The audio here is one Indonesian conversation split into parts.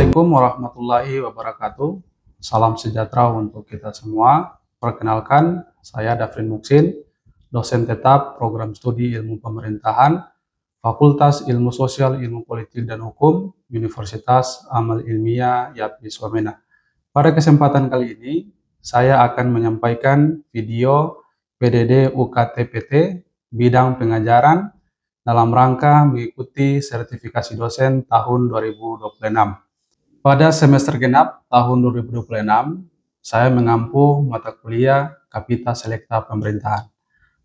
Assalamualaikum warahmatullahi wabarakatuh. Salam sejahtera untuk kita semua. Perkenalkan, saya Dafrin Muksin, dosen tetap Program Studi Ilmu Pemerintahan, Fakultas Ilmu Sosial, Ilmu Politik dan Hukum, Universitas Amal Ilmiah YAPI Wamena. Pada kesempatan kali ini, saya akan menyampaikan video PDD UKT-PT bidang pengajaran dalam rangka mengikuti sertifikasi dosen tahun 2026. Pada semester genap tahun 2026, saya mengampu mata kuliah Kapita Selekta Pemerintahan.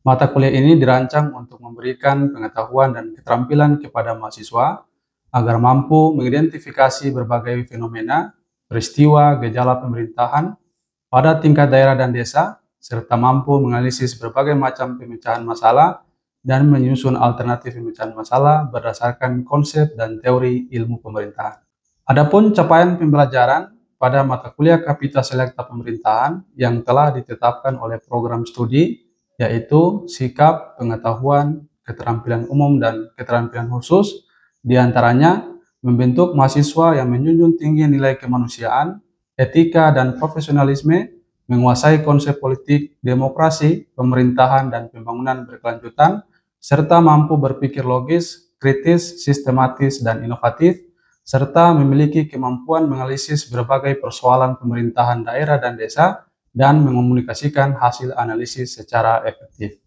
Mata kuliah ini dirancang untuk memberikan pengetahuan dan keterampilan kepada mahasiswa agar mampu mengidentifikasi berbagai fenomena, peristiwa, gejala pemerintahan pada tingkat daerah dan desa, serta mampu menganalisis berbagai macam pemecahan masalah dan menyusun alternatif pemecahan masalah berdasarkan konsep dan teori ilmu pemerintahan. Adapun capaian pembelajaran pada mata kuliah Kapita Selekta Pemerintahan yang telah ditetapkan oleh program studi, yaitu sikap, pengetahuan, keterampilan umum, dan keterampilan khusus, diantaranya membentuk mahasiswa yang menjunjung tinggi nilai kemanusiaan, etika, dan profesionalisme, menguasai konsep politik, demokrasi, pemerintahan, dan pembangunan berkelanjutan, serta mampu berpikir logis, kritis, sistematis, dan inovatif, serta memiliki kemampuan menganalisis berbagai persoalan pemerintahan daerah dan desa dan mengomunikasikan hasil analisis secara efektif.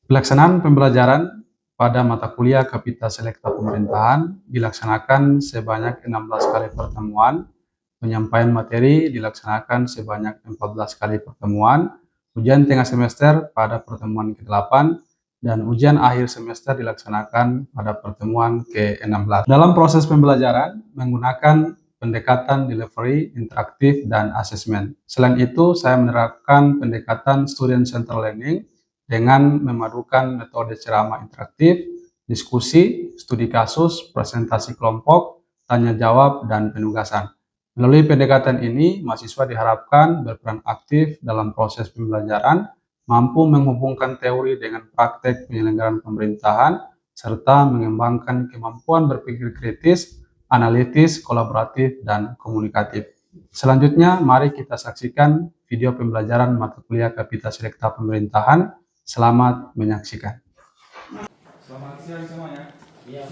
Pelaksanaan pembelajaran pada mata kuliah Kapita Selekta Pemerintahan dilaksanakan sebanyak 16 kali pertemuan, penyampaian materi dilaksanakan sebanyak 14 kali pertemuan, ujian tengah semester pada pertemuan ke-8, dan ujian akhir semester dilaksanakan pada pertemuan ke-16. Dalam proses pembelajaran menggunakan pendekatan delivery, interaktif, dan asesmen. Selain itu, saya menerapkan pendekatan student centered learning dengan memadukan metode ceramah interaktif, diskusi, studi kasus, presentasi kelompok, tanya jawab, dan penugasan. Melalui pendekatan ini, mahasiswa diharapkan berperan aktif dalam proses pembelajaran, mampu menghubungkan teori dengan praktek penyelenggaraan pemerintahan, serta mengembangkan kemampuan berpikir kritis, analitis, kolaboratif, dan komunikatif. Selanjutnya, mari kita saksikan video pembelajaran mata kuliah Kapita Selekta Pemerintahan. Selamat menyaksikan. Selamat siang semuanya. Ya.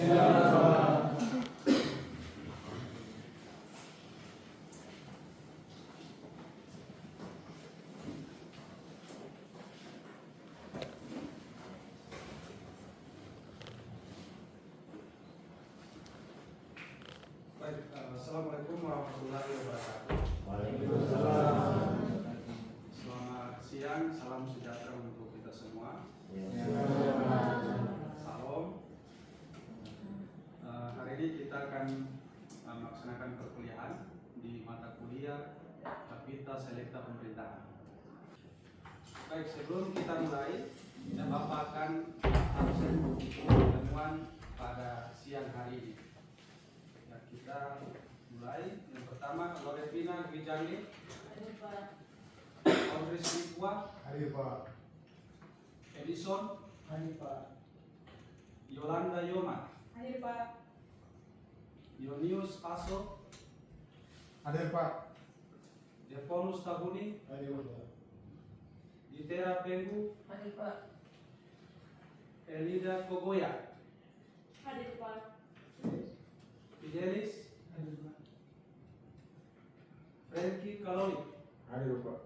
Baik, Assalamualaikum warahmatullahi wabarakatuh. Waalaikumsalam. Selamat siang, salam sejahtera untuk kita semua. Salam. Hari ini kita akan melaksanakan perkuliahan di mata kuliah Kapita Selekta Pemerintahan. Baik, sebelum kita mulai, Bapak akan absen untuk pertemuan pada siang hari ini. Ya, kita mulai. Yang pertama, Lorevina Gwijani. Hadir Pak. Audrey Sikwa. Hadir Pak. Edison. Hadir Pak. Yolanda Yoma. Hadir Pak. Yonius Aso. Hadir Pak. Defonus Tabuni. Hadir Pak. Ditera Penggu. Hadir Pak. Elida Kogoya. Hadir Pak. Fidelis. Hadir Pak. Franky Kaloli. Hadir Pak.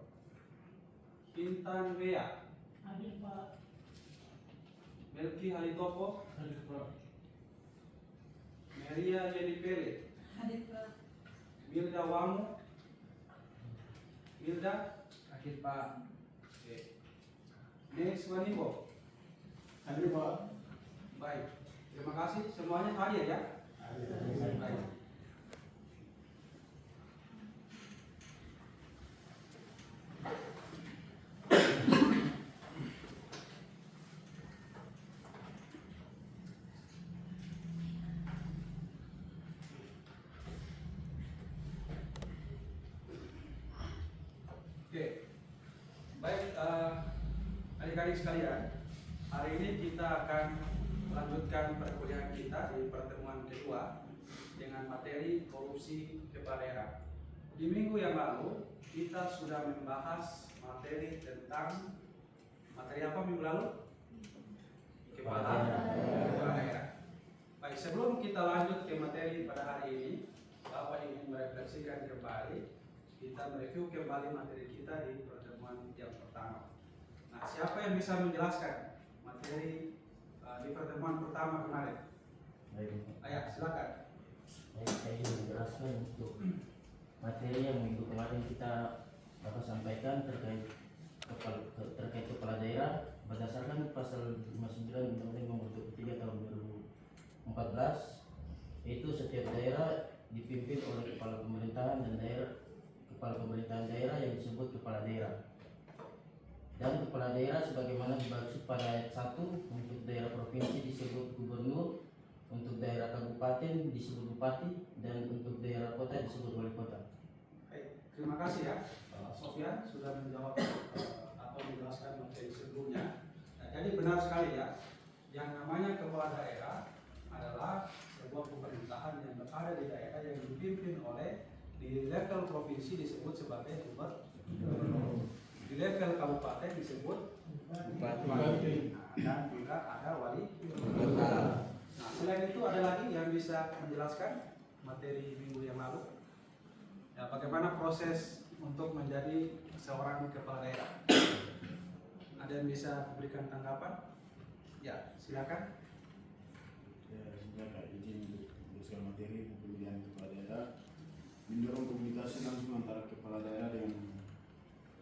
Intan Wea. Hadir Pak. Melki Halitopo. Hadir Pak. Maria Jenipele. Hadir Pak. Milda Wamu. Milda. Hadir Pak. Nes Wanimbo. Hadir Pak. Baik, terima kasih semuanya hadir ya. Baik. Oke, baik adik-adik sekalian, hari ini kita akan melanjutkan perkuliahan kita di pertemuan kedua dengan materi korupsi kepala daerah. Di minggu yang lalu kita sudah membahas materi tentang materi apa minggu lalu? Kepala daerah. Baik, sebelum kita lanjut ke materi pada hari ini, Bapak ingin merefleksikan kembali, kita mereview kembali materi kita di pertemuan yang pertama. Nah, siapa yang bisa menjelaskan materi di pertemuan pertama kemarin? Ayo, silakan. Saya ingin menjelaskan untuk materi yang minggu kemarin kita sampaikan terkait kepala daerah berdasarkan pasal 59 Undang-Undang Nomor 23 Tahun 2014, yaitu setiap daerah dipimpin oleh kepala pemerintahan dan kepala pemerintahan daerah yang disebut kepala daerah. Dan kepala daerah sebagaimana dimaksud pada ayat 1, untuk daerah provinsi disebut gubernur, untuk daerah kabupaten disebut bupati, dan untuk daerah kota disebut wali kota. Baik, terima kasih ya, Sofyan sudah menjawab atau menjelaskan materi sebelumnya. Nah, jadi benar sekali ya, yang namanya kepala daerah adalah sebuah pemerintahan yang berada di daerah yang dipimpin oleh, di level provinsi disebut sebagai gubernur, di level kabupaten disebut bupati, dan juga ada wali kota. Nah, selain itu ada lagi yang bisa menjelaskan materi minggu yang lalu? Ya, bagaimana proses untuk menjadi seorang kepala daerah? Ada yang bisa berikan tanggapan? Ya, silakan. Ya, Kak, izin untuk meneruskan materi pemilihan kepala daerah, mendorong komunikasi langsung antara kepala daerah dengan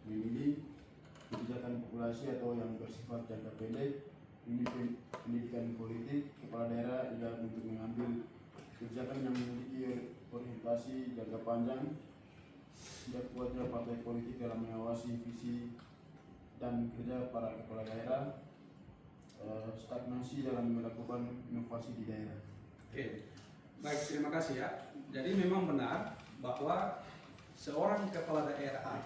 memilih kebijakan populasi atau yang bersifat jangka pendek, ini pendidikan politik kepala daerah juga untuk mengambil kebijakan yang memiliki orientasi jangka panjang. Tidak kuatnya partai politik dalam mengawasi visi dan kerja para kepala daerah, stagnasi dalam melakukan inovasi di daerah. Oke, baik, terima kasih ya. Jadi memang benar bahwa seorang kepala daerah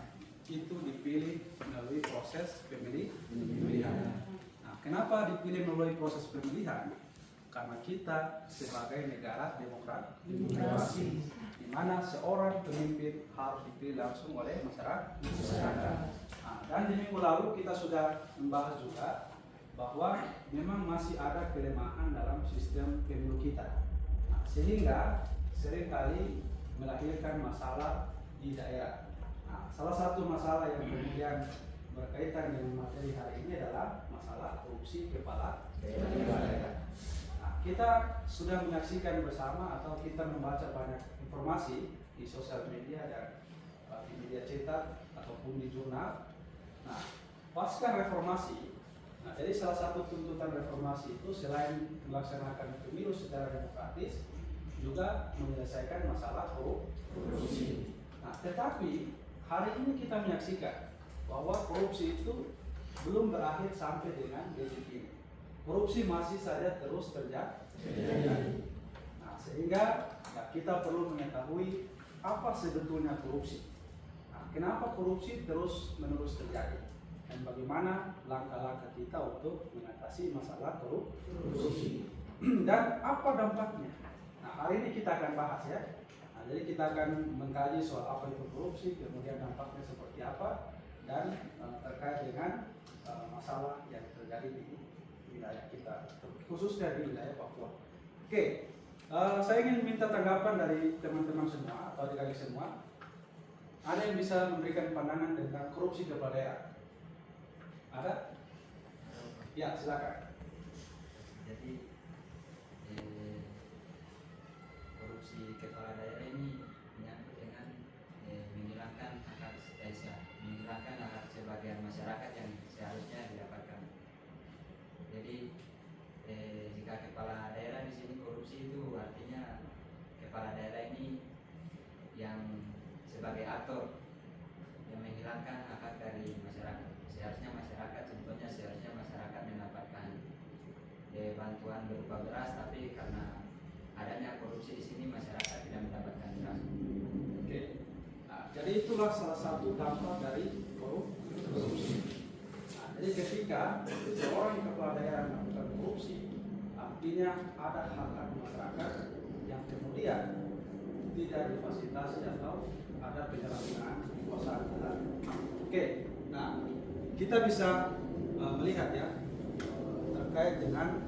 itu dipilih melalui proses pemilihan. Nah, kenapa dipilih melalui proses pemilihan? Karena kita sebagai negara demokrasi, di mana seorang pemimpin harus dipilih langsung oleh masyarakat. Nah, dan di minggu lalu kita sudah membahas juga bahwa memang masih ada kelemahan dalam sistem pemilu kita, nah, sehingga seringkali melahirkan masalah di daerah. Nah, salah satu masalah yang kemudian berkaitan dengan materi hari ini adalah masalah korupsi kepala daerah. Nah, kita sudah menyaksikan bersama atau kita membaca banyak informasi di sosial media dan di media cetak ataupun di jurnal. Nah, pasca reformasi, nah, jadi salah satu tuntutan reformasi itu selain melaksanakan pemilu secara demokratis, juga menyelesaikan masalah korupsi. Nah, tetapi hari ini kita menyaksikan bahwa korupsi itu belum berakhir sampai dengan detik ini. Korupsi masih saja terus terjadi. Nah, sehingga ya, kita perlu mengetahui apa sebetulnya korupsi. Nah, kenapa korupsi terus menerus terjadi? Dan bagaimana langkah-langkah kita untuk mengatasi masalah korupsi dan apa dampaknya. Nah, hari ini kita akan bahas ya. Nah, jadi kita akan mengkaji soal apa itu korupsi, kemudian dampaknya seperti apa, dan terkait dengan masalah yang terjadi di wilayah kita, khususnya di wilayah Papua. Oke, saya ingin minta tanggapan dari teman-teman semua atau adik-adik semua. Ada yang bisa memberikan pandangan tentang korupsi kepala daerah? Ada? Ya, silakan. Jadi korupsi kepala daerah ini menyangkut dengan menghilangkan hak sebagian masyarakat yang seharusnya didapatkan. Jadi jika kepala daerah di sini korupsi, itu artinya kepala daerah ini yang sebagai aktor yang menghilangkan hak dari masyarakat. Seharusnya masyarakat mendapatkan bantuan berupa beras, tapi karena adanya korupsi di sini masyarakat tidak mendapatkan beras. Oke. Nah, jadi itulah salah satu dampak dari korupsi. Nah, jadi ketika seorang kepala daerah melakukan korupsi, artinya ada hak masyarakat yang kemudian tidak difasilitasi atau ada penyalahgunaan kekuasaan negara. Oke, nah kita bisa melihat ya terkait dengan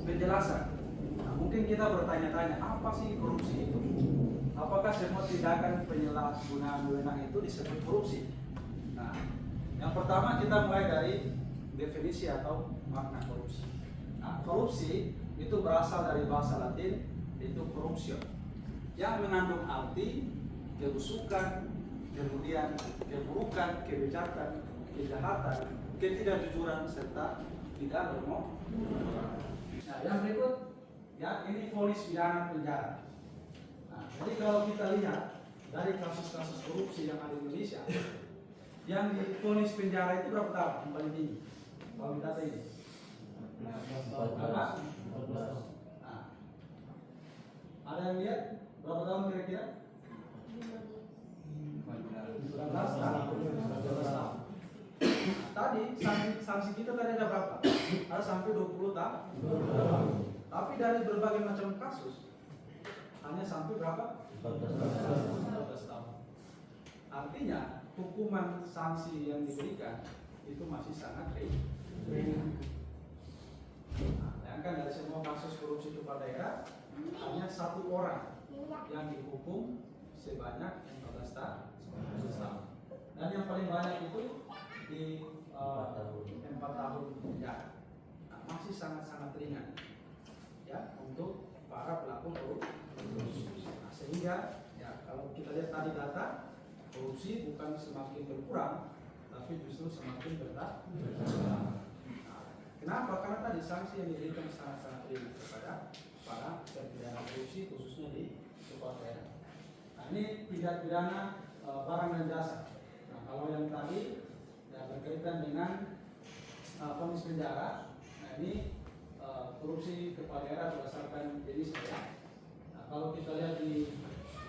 penjelasan. Nah, mungkin kita bertanya-tanya apa sih korupsi itu? Apakah semua tindakan penyalahgunaan wewenang itu disebut korupsi? Nah, yang pertama kita mulai dari definisi atau makna korupsi. Nah, korupsi itu berasal dari bahasa Latin, yaitu corruptio, yang mengandung arti kebusukan, kemudian keburukan, kebejatan, kejahatan, ketidakjujuran, serta tidak bermoral. Nah, yang berikut ya ini vonis pidana penjara. Nah, jadi kalau kita lihat dari kasus-kasus korupsi yang ada di Indonesia, yang divonis penjara itu berapa tahun yang paling tinggi? Kalau kita data ini, berapa? 14. Nah, ada yang lihat berapa tahun kira-kira? 19 tahun. Tadi sanksi kita tadi ada berapa? Ada sampai 20 tahun. Tapi dari berbagai macam kasus hanya sampai berapa? 14 tahun. Artinya hukuman sanksi yang diberikan itu masih sangat ringan. Nah, bayangkan dari semua kasus korupsi kepala daerah hanya 1 orang yang dihukum sebanyak 14 tahun. Dan yang paling banyak itu di 4 tahun penjara. Nah, masih sangat-sangat ringan ya untuk para pelaku korupsi. Nah, sehingga ya kalau kita lihat tadi data, korupsi bukan semakin berkurang tapi justru semakin bertambah. Nah, kenapa? Karena tadi sanksi yang diberikan sangat-sangat ringan kepada para terpidana korupsi khususnya di kepala daerah. Nah, ini tindak pidana barang dan jasa. Nah, kalau yang tadi ya, berkaitan dengan vonis penjara, nah ini korupsi kepala daerah berdasarkan jenis ya. Nah, kalau kita lihat di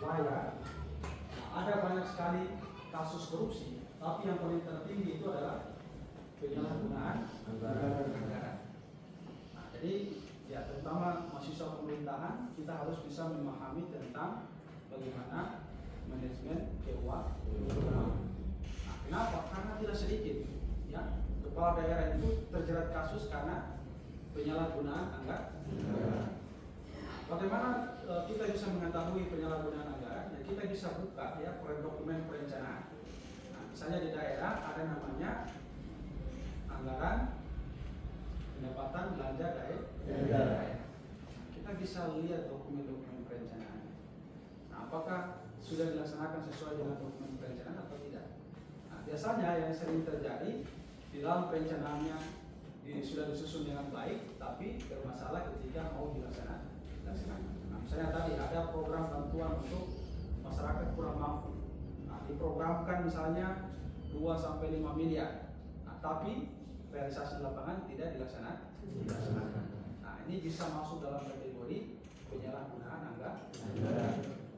layar, nah, ada banyak sekali kasus korupsi, tapi yang paling tertinggi itu adalah penyalahgunaan negara. Nah, jadi ya terutama mahasiswa pemerintahan kita harus bisa memahami tentang bagaimana manajemen keuangan. Nah, kenapa? Karena tidak sedikit ya kepala daerah itu terjerat kasus karena penyalahgunaan anggaran. Bagaimana kita bisa mengetahui penyalahgunaan anggaran? Ya, kita bisa buka ya dokumen perencanaan. Nah, misalnya di daerah ada namanya anggaran pendapatan belanja daerah. Kita bisa lihat dokumen-dokumen perencanaan. Nah, apakah sudah dilaksanakan sesuai dengan dokumen perencanaan atau tidak? Nah, biasanya yang sering terjadi di dalam perencanaannya sudah disusun dengan baik, tapi bermasalah ketika mau dilaksanakan. Nah, misalnya tadi ada program bantuan untuk masyarakat kurang mampu. Nah, diprogramkan misalnya 2-5 miliar. Nah, tapi realisasi lapangan tidak dilaksanakan. Nah, ini bisa masuk dalam kategori penyalahgunaan anggaran.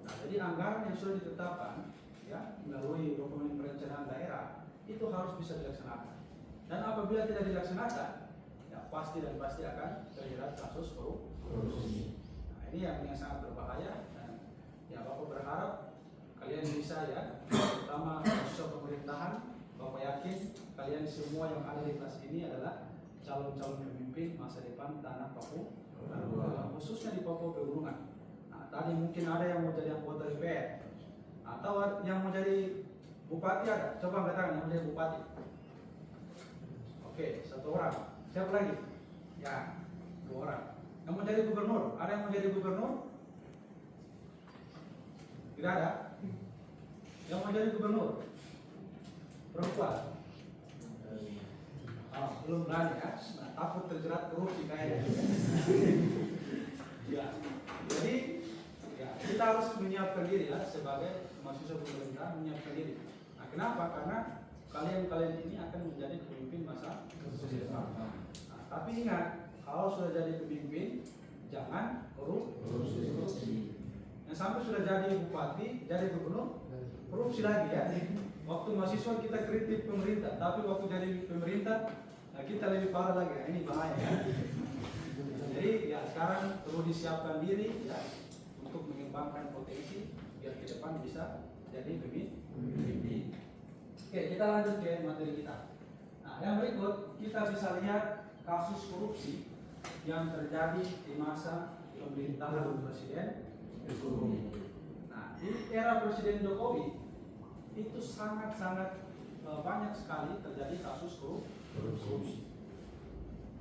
Nah, jadi anggaran yang sudah ditetapkan ya melalui dokumen perencanaan daerah itu harus bisa dilaksanakan. Dan apabila tidak dilaksanakan, ya pasti akan terjerat kasus korupsi. Nah, ini yang sangat berbahaya dan ya Bapak berharap kalian bisa ya, terutama mahasiswa pemerintahan, Bapak yakin kalian semua yang ada di kelas ini adalah calon-calon pemimpin masa depan tanah Papua, khususnya di Papua Pegunungan. Nah, tadi mungkin ada yang mau jadi anggota DPR atau yang mau jadi bupati ada. Coba angkat tangan yang mau jadi bupati. Oke, 1 orang. Siapa lagi? Ya, 2 orang. Yang mau jadi gubernur? Ada yang mau jadi gubernur? Tidak ada. Yang mau jadi gubernur? Perempuan? Oh, belum berani ya. Nah, takut terjerat korupsi kayaknya. Ya, jadi ya, kita harus menyiapkan diri ya sebagai mahasiswa pemerintah menyiapkan diri. Nah, kenapa? Karena kalian ini akan menjadi pemimpin masa depan. Nah, tapi ingat, kalau sudah jadi pemimpin, jangan korupsi. Yang sampai sudah jadi bupati, jadi gubernur, korupsi lagi ya. Waktu mahasiswa kita kritik pemerintah, tapi waktu jadi pemerintah, nah kita lebih parah lagi. Nah, ini bahaya ya. Jadi ya sekarang perlu disiapkan diri ya untuk mengembangkan potensi biar ke depan bisa jadi pemimpin. Oke, kita lanjut ke materi kita. Nah, yang berikut kita bisa lihat kasus korupsi yang terjadi di masa pemerintahan Presiden Jokowi. Nah, di era Presiden Jokowi itu sangat-sangat banyak sekali terjadi kasus korupsi.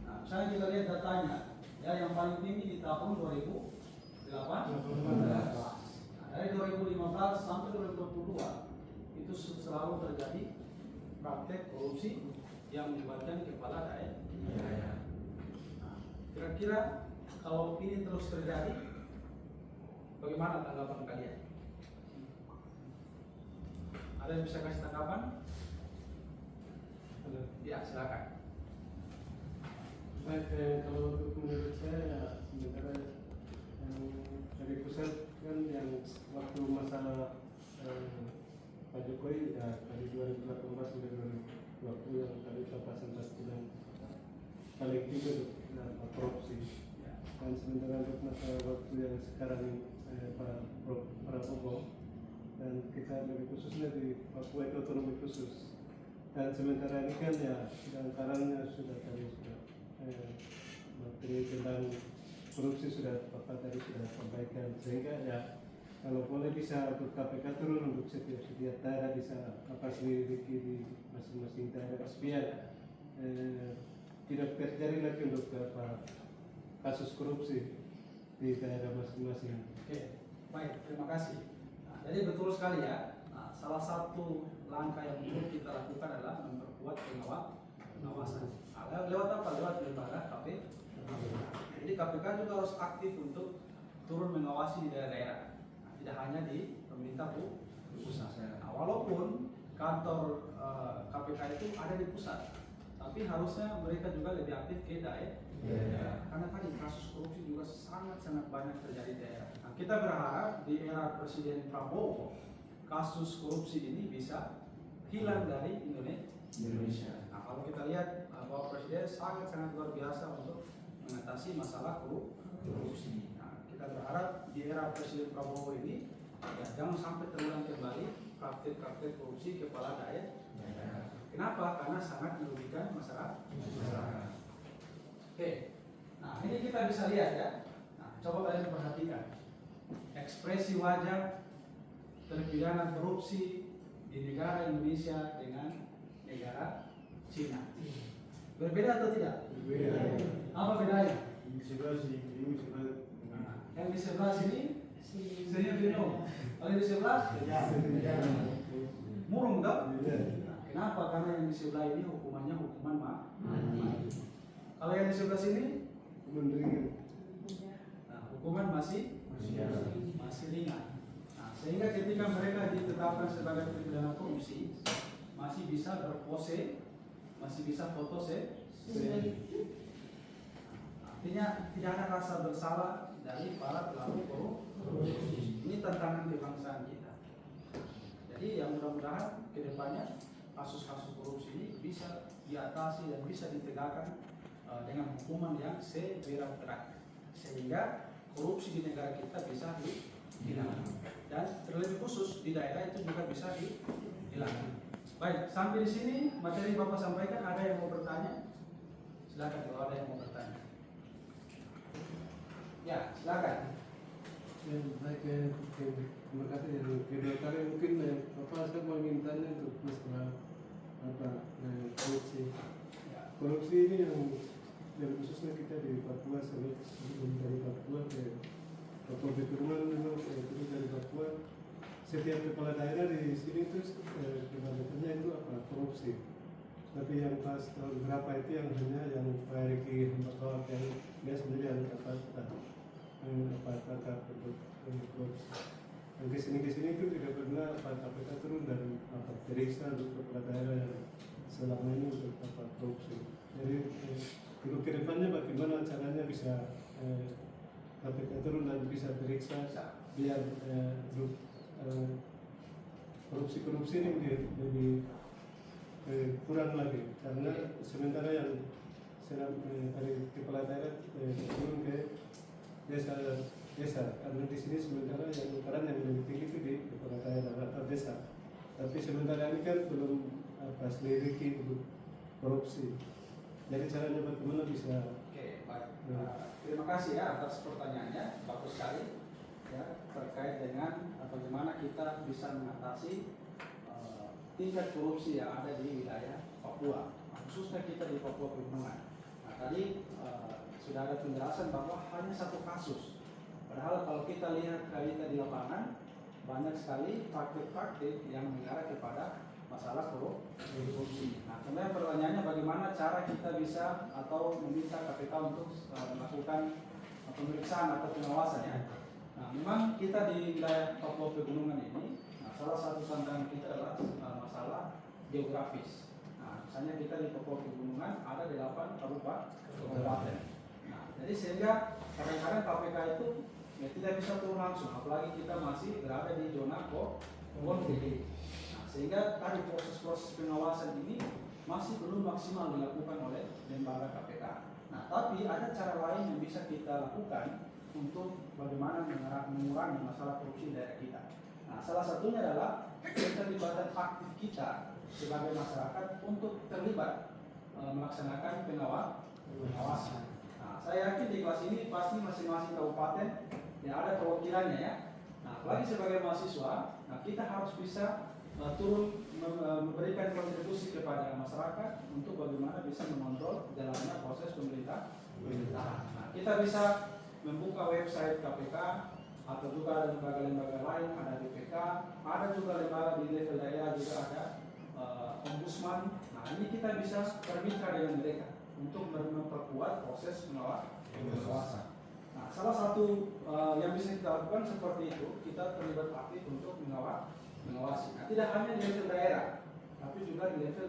Nah, misalnya kita lihat datanya, ya yang paling tinggi di tahun 2018. Nah, dari 2015 sampai 2022 itu selalu terjadi praktek korupsi yang melibatkan kepala daerah. Nah, kira-kira kalau ini terus terjadi, bagaimana tanggapan kalian? Ada yang bisa kasih tanggapan? Ya, silakan. Baik, kalau untuk menurut saya ya sementara yang dari pusat kan yang waktu masa Pak Jokowi ya dari 2018 sampai 2020 yang tadi Bapak sempat bilang paling tinggi untuk korupsi. Dan sementara untuk masa waktu yang sekarang Pak Prabowo dan kita lebih khususnya di Papua itu otonomi khusus. Dan sementara ini kan ya antaranya sudah tadi sudah materi tentang korupsi sudah Bapak tadi sudah sampaikan, sehingga ya kalau boleh bisa untuk KPK turun untuk setiap daerah bisa selidiki di masing-masing daerah biar tidak terjadi lagi untuk kasus korupsi di daerah masing-masing. Oke, baik, terima kasih. Nah, jadi betul sekali ya. Nah, salah satu langkah yang perlu kita lakukan adalah memperkuat pengawasan. Nah, lewat apa? Lewat lembaga KPK. Jadi KPK juga harus aktif untuk turun mengawasi di daerah-daerah. Nah, tidak hanya di pemerintah pusat. Nah, walaupun kantor KPK itu ada di pusat, tapi harusnya mereka juga lebih aktif ke daerah. Karena tadi kasus korupsi juga sangat-sangat banyak terjadi di daerah. Nah, kita berharap di era Presiden Prabowo kasus korupsi ini bisa hilang dari Indonesia. Nah, kalau kita lihat bahwa Presiden sangat-sangat luar biasa untuk mengatasi masalah korupsi. Nah, kita berharap di era Presiden Prabowo ini ya, jangan sampai terulang kembali praktik-praktik korupsi kepala daerah. Kenapa? Karena sangat merugikan masyarakat. Oke, nah ini kita bisa lihat ya. Nah, coba kalian perhatikan ekspresi wajah terpidana korupsi di negara Indonesia dengan negara Cina. Berbeda atau tidak? Berbeda. Apa bedanya? Ini sebelah sini, ini sebelah. Yang di sebelah sini sini Vino. Kalau di sebelah murung tak? Nah, kenapa? Karena yang di sebelah ini hukumannya hukuman mati. Kalau yang di sebelah sini, nah, hukuman masih ringan. Nah, sehingga ketika mereka ditetapkan sebagai terpidana korupsi, masih bisa berpose, masih bisa foto artinya tidak ada rasa bersalah dari para pelaku korupsi. Ini tantangan kebangsaan kita. Jadi yang mudah-mudahan kedepannya kasus-kasus korupsi ini bisa diatasi dan bisa ditegakkan dengan hukuman yang seberat-beratnya, sehingga korupsi di negara kita bisa dihilangkan dan terlebih khusus di daerah itu juga bisa dihilangkan. Baik, sampai di sini materi Bapak sampaikan. Ada yang mau bertanya? Silakan kalau ada yang mau bertanya. Ya, silakan. Ya, baik, terima kasih ya. Kedua kali mungkin Bapak saya mau mintanya untuk masalah korupsi. Korupsi ini yang khususnya kita di Papua sebelum dari Papua ke Papua Pegunungan terus dari Papua, setiap kepala daerah di sini itu kebanyakannya itu korupsi. Tapi yang pas tahun berapa itu yang hanya yang Pak Riki Hambakawak yang dia sendiri yang dapat korupsi. Dan kesini itu tidak pernah KPK turun dan periksa untuk kepala daerah yang selama ini untuk korupsi. Jadi untuk kedepannya bagaimana caranya bisa KPK turun dan bisa periksa biar korupsi ini lebih kurang lagi, karena sementara yang dari kepala daerah turun ke desa desa, karena di sini sementara yang peran yang lebih tinggi itu di kepala daerah atau desa. Tapi sementara ini kan belum selidiki belum korupsi. Jadi caranya bagaimana bisa Oke, baik. Terima kasih ya atas pertanyaannya, bagus sekali ya terkait dengan bagaimana kita bisa mengatasi tingkat korupsi yang ada di wilayah Papua, khususnya kita di Papua Pegunungan. Nah, tadi sudah ada penjelasan bahwa hanya satu kasus. Padahal kalau kita lihat realita di lapangan, banyak sekali praktik-praktik yang mengarah kepada masalah korupsi. Nah, kemudian pertanyaannya bagaimana cara kita bisa atau meminta KPK untuk melakukan pemeriksaan atau pengawasan ya. Nah, memang kita di wilayah Papua Pegunungan ini, nah, salah satu tantangan kita adalah masalah geografis. Nah, misalnya kita di Papua Pegunungan ada 8 kabupaten. Nah, jadi sehingga kadang-kadang KPK itu ya tidak bisa turun langsung, apalagi kita masih berada di zona konflik. Nah, sehingga tadi proses-proses pengawasan ini masih belum maksimal dilakukan oleh lembaga KPK. Nah, tapi ada cara lain yang bisa kita lakukan untuk bagaimana mengurangi masalah korupsi di daerah kita. Nah, salah satunya adalah keterlibatan aktif kita sebagai masyarakat untuk terlibat melaksanakan pengawasan. Nah, saya yakin di kelas ini pasti masing-masing kabupaten yang ada perwakilannya ya. Nah, apalagi sebagai mahasiswa, nah kita harus bisa turun memberikan kontribusi kepada masyarakat untuk bagaimana bisa mengontrol jalannya proses pemerintahan. Nah, kita bisa membuka website KPK atau juga ada lembaga-lembaga lain, ada BPK, ada juga lembaga di level daerah juga ada ombudsman. Nah, ini kita bisa bermitra dengan mereka untuk memperkuat proses pengawasan. Nah, salah satu yang bisa kita lakukan seperti itu, kita terlibat aktif untuk mengawasi. Nah, tidak hanya di level daerah, tapi juga di level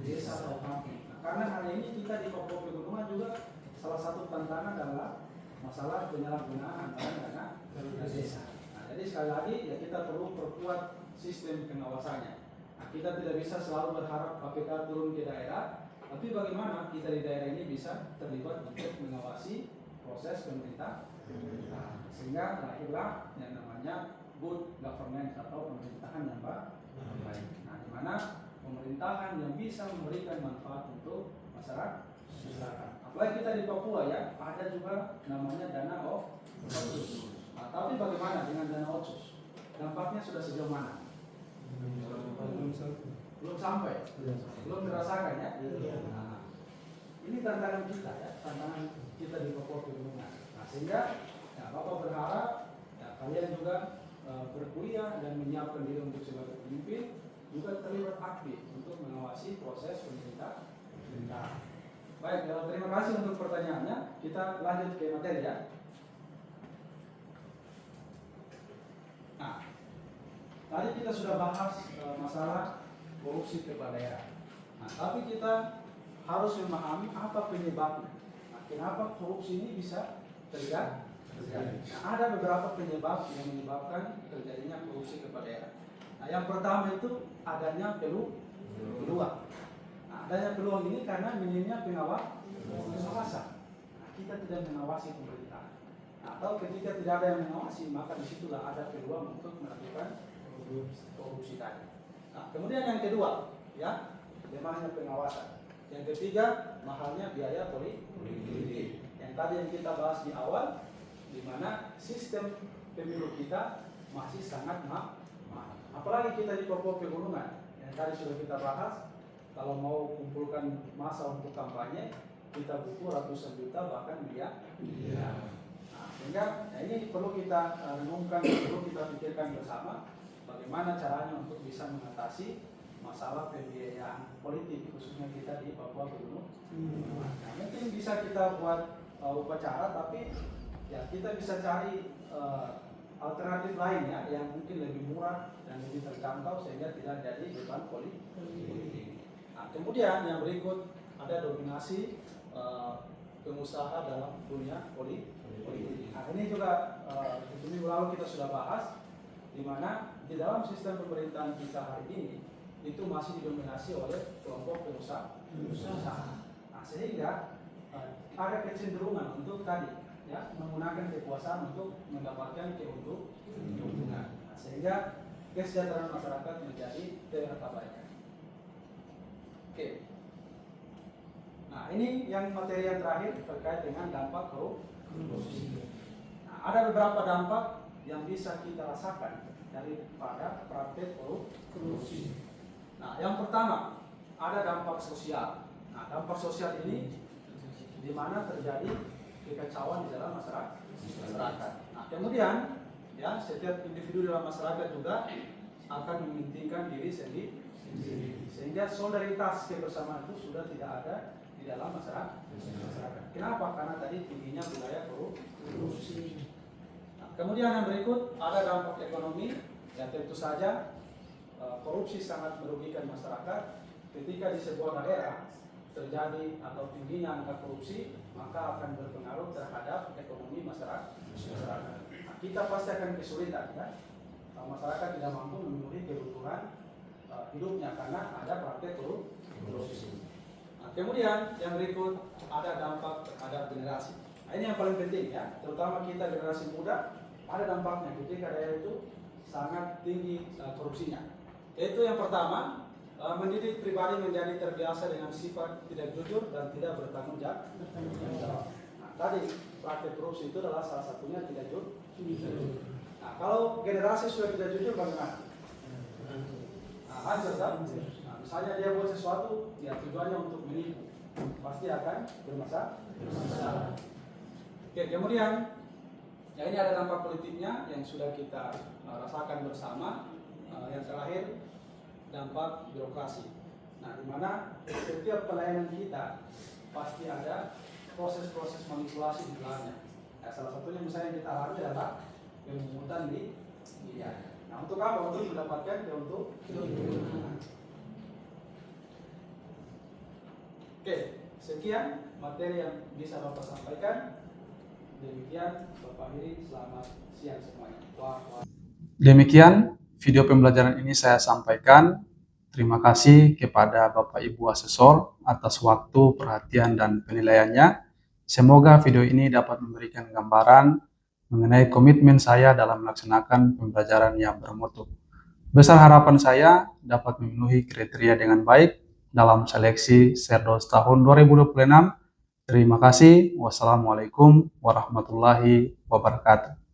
desa atau kampung. Nah, karena hari ini kita di Papua Pegunungan juga salah satu tantangan adalah masalah penyalahgunaan anggaran dana desa. Nah, jadi sekali lagi ya kita perlu perkuat sistem pengawasannya. Nah, kita tidak bisa selalu berharap KPK turun ke daerah, tapi bagaimana kita di daerah ini bisa terlibat untuk mengawasi proses pemerintahan, sehingga lahirlah yang namanya good governance atau pemerintahan yang baik. Nah, di mana pemerintahan yang bisa memberikan manfaat untuk masyarakat. Apalagi kita di Papua ya, ada juga namanya dana otsus. Nah, tapi bagaimana dengan dana otsus? Dampaknya sudah sejauh mana? Belum sampai, belum dirasakan ya. Nah, ini tantangan kita ya, tantangan kita di Papua Pegunungan. Nah, sehingga ya, Bapak berharap ya, kalian juga berkuliah dan menyiapkan diri untuk sebagai pemimpin, juga terlibat aktif untuk mengawasi proses pemerintahan. Baik, terima kasih untuk pertanyaannya. Kita lanjut ke materi ya. Nah, tadi kita sudah bahas masalah korupsi kepala daerah. Nah, tapi kita harus memahami apa penyebabnya. Nah, kenapa korupsi ini bisa terjadi? Nah, ada beberapa penyebab yang menyebabkan terjadinya korupsi kepala daerah. Nah, yang pertama itu adanya peluang. Nah, adanya peluang ini karena minimnya pengawasan. Nah, kita tidak mengawasi pemerintahan. Nah, atau ketika tidak ada yang mengawasi, maka disitulah ada peluang untuk melakukan korupsi tadi. Nah, kemudian yang kedua, ya, lemahnya pengawasan. Yang ketiga, mahalnya biaya politik. Yang tadi yang kita bahas di awal, di mana sistem pemilu kita masih sangat mahal. Apalagi kita di Papua Pegunungan, yang tadi sudah kita bahas, kalau mau kumpulkan massa untuk kampanye, kita butuh ratusan juta bahkan miliar. Nah, sehingga ya ini perlu kita renungkan, perlu kita pikirkan bersama bagaimana caranya untuk bisa mengatasi masalah pembiayaan politik khususnya kita di Papua Pegunungan. Nah, mungkin bisa kita buat upacara, tapi ya kita bisa cari alternatif lain ya yang mungkin lebih murah dan lebih terjangkau sehingga tidak jadi beban politik. Nah, kemudian yang berikut ada dominasi pengusaha dalam dunia politik. Nah, ini juga minggu lalu kita sudah bahas, di mana di dalam sistem pemerintahan kita hari ini itu masih didominasi oleh kelompok pengusaha. Nah, sehingga ada kecenderungan untuk tadi ya menggunakan kekuasaan untuk mendapatkan keuntungan. Nah, sehingga kesejahteraan masyarakat menjadi terabaikan. Oke. Nah, ini yang materi yang terakhir terkait dengan dampak korupsi. Nah, ada beberapa dampak yang bisa kita rasakan daripada praktek korupsi. Nah, yang pertama ada dampak sosial. Nah, dampak sosial ini di mana terjadi kekacauan di dalam masyarakat. Nah, kemudian ya setiap individu dalam masyarakat juga akan mementingkan diri sendiri, sehingga solidaritas kebersamaan itu sudah tidak ada di dalam masyarakat. Kenapa? Karena tadi tingginya budaya korupsi. Nah, kemudian yang berikut ada dampak ekonomi. Ya tentu saja korupsi sangat merugikan masyarakat. Ketika di sebuah daerah terjadi atau tingginya angka korupsi, maka akan berpengaruh terhadap ekonomi masyarakat. Nah, kita pasti akan kesulitan, ya. Masyarakat tidak mampu memenuhi kebutuhan hidupnya karena ada praktek korupsi. Nah, kemudian yang berikut ada dampak terhadap generasi. Nah, ini yang paling penting, ya, terutama kita generasi muda, ada dampaknya ketika daerah itu sangat tinggi korupsinya. Yaitu yang pertama, mendidik pribadi menjadi terbiasa dengan sifat tidak jujur dan tidak bertanggung jawab. Nah, tadi praktek korupsi itu adalah salah satunya tidak jujur. Nah, kalau generasi sudah tidak jujur bagaimana? Nah, hancur kan? Nah, misalnya dia buat sesuatu, ya tujuannya untuk menipu, pasti akan bermasalah. Oke, kemudian ya ini ada dampak politiknya yang sudah kita rasakan bersama. Yang terakhir dampak birokrasi. Nah, di mana setiap pelayanan kita pasti ada proses-proses manipulasi di dalamnya. Nah, salah satunya misalnya yang kita alami adalah pemungutan di ya. Nah, untuk apa? Untuk mendapatkan keuntungan. Oke, sekian materi yang bisa Bapak sampaikan. Demikian Bapak Hiri, selamat siang semuanya. Demikian video pembelajaran ini saya sampaikan. Terima kasih kepada Bapak Ibu Asesor atas waktu, perhatian, dan penilaiannya. Semoga video ini dapat memberikan gambaran mengenai komitmen saya dalam melaksanakan pembelajaran yang bermutu. Besar harapan saya dapat memenuhi kriteria dengan baik dalam seleksi Serdos tahun 2026. Terima kasih. Wassalamualaikum warahmatullahi wabarakatuh.